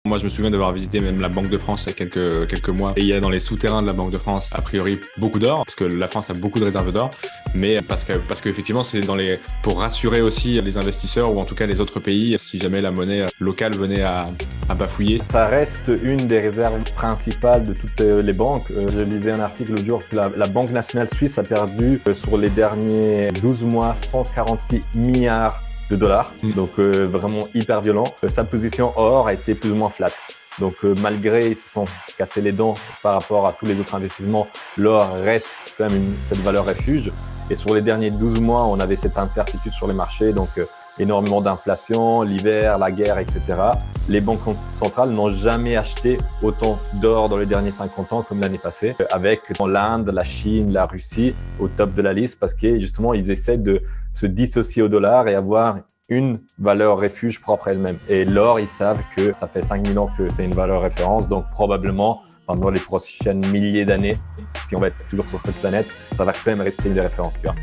Moi, je me souviens d'avoir visité même la Banque de France il y a quelques mois. Et il y a dans les souterrains de la Banque de France, a priori, beaucoup d'or, parce que la France a beaucoup de réserves d'or. Mais parce qu'effectivement, c'est pour rassurer aussi les investisseurs ou en tout cas les autres pays, si jamais la monnaie locale venait à bafouiller. Ça reste une des réserves principales de toutes les banques. Je lisais un article l'autre jour que la Banque nationale suisse a perdu sur les derniers 12 mois 146 milliards de dollars. Donc vraiment hyper violent. Sa position or a été plus ou moins flat. Donc malgré ils se sont cassés les dents par rapport à tous les autres investissements, l'or reste quand même cette valeur refuge. Et sur les derniers 12 mois, on avait cette incertitude sur les marchés, donc énormément d'inflation, l'hiver, la guerre, etc. Les banques centrales n'ont jamais acheté autant d'or dans les derniers 50 ans comme l'année passée, avec l'Inde, la Chine, la Russie au top de la liste, parce que justement, ils essaient de se dissocier au dollar et avoir une valeur refuge propre à elle-même. Et l'or, ils savent que ça fait 5000 ans que c'est une valeur référence, donc probablement pendant les prochaines milliers d'années, si on va être toujours sur cette planète, ça va quand même rester une des références, tu vois.